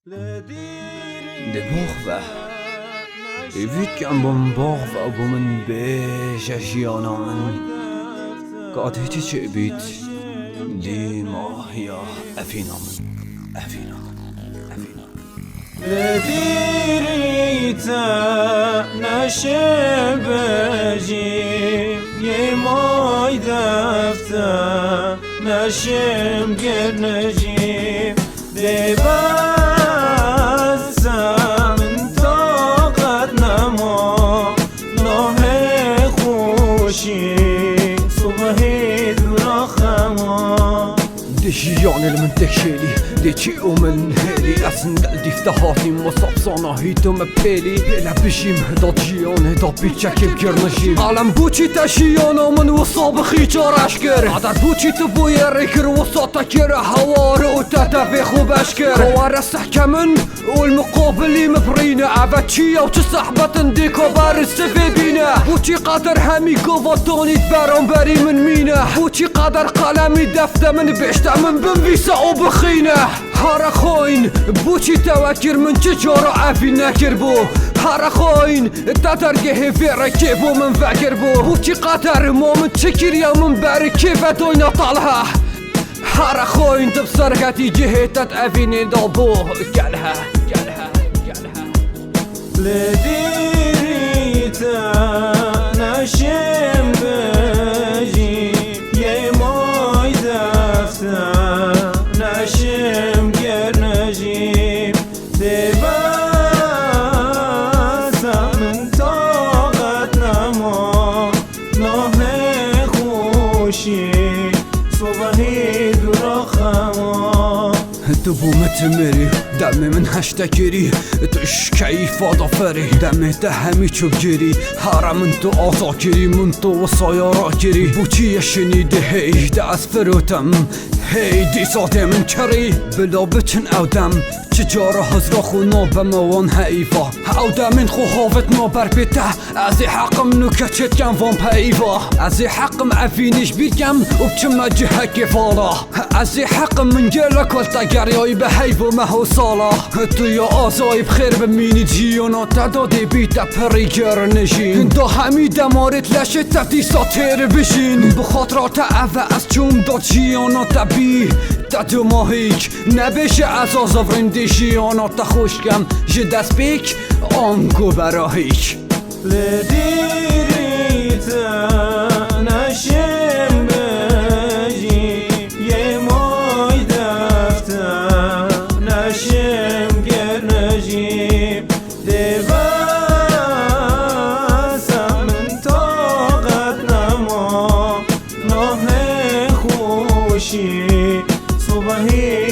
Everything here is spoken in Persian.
De borva Evitken bom borva bomen bejajianamen Gad hitti çebit Dima ya afinamen لديريتا نشبجي يماي دفتا نشم قرنجي دباسا من طاقت نما ناه خوشي صبحي درخما دشيان المنتشلي ديتشي من هالي أسندل ديفتهاتي مصاب صانا هيتو مبالي بلا بشيم هدا جيان هدا بيتشاكي بكرنجيم عالم بوچي تشيانا من وصاب خيچار اشكر عدد بوچي تبوي ريكر وصاتا كير هوار وتتفي خوب اشكر هوار سحكمن والمقابلي مبرينا عبتشيا وتسحبتن ديكو بار السفي بينا بوچي قادر همي قواتوني تبارون باري من مينا بوچي قادر قلمي دفته من بيشتا من بنبيسا وبخينا هارا خوين بوچي توكر من چجارو عفي نكر بو هارا خوين تترقه في ركبو من فكر بو بوچي قطر مومن تشكر يا من باري كيف دوينا طالها هارا خوين تبصركتي جهتت افيني دابو قالها لديريتا نشم بجي يماي دفتا نشم قرنجي دباسا من طاقت نما ناه خوشي صبحي درخما دبو متمري دمي من هشتكري تشكي فاضا فري دمي تهمي چوب جري هارا من تو آزا كري من تو وصايارا كري بوچي يشني دي هي دا اسفروتم هي دي صادي من كري بلا بچن او دم چجارة هزرا خو نابا موان هايفا او دمين خو هافت نابر بيته ازي حقم نوكتشت كم وان بايفا ازي حقم عفينيش بيكم وبچم جهة كفالا ازي حقم من جلك والتقرياي بهيفو مهو صالة تو يا آزاي بخير بميني جيونا تدادي بيتا بريجر نجين دا همي دمارت لشت تفتي ساتير بشين بخاطرات اوه از چوم دا جيونا تبي تدو ماهيك نبشه از آزافرین دیشیانا تا خوشکم جه دست بیک آنگو براهیک لديريتا نشم بجي يماي دفتا نشم قرنجي دباسا من طاقت نما ناه خوشي صبحي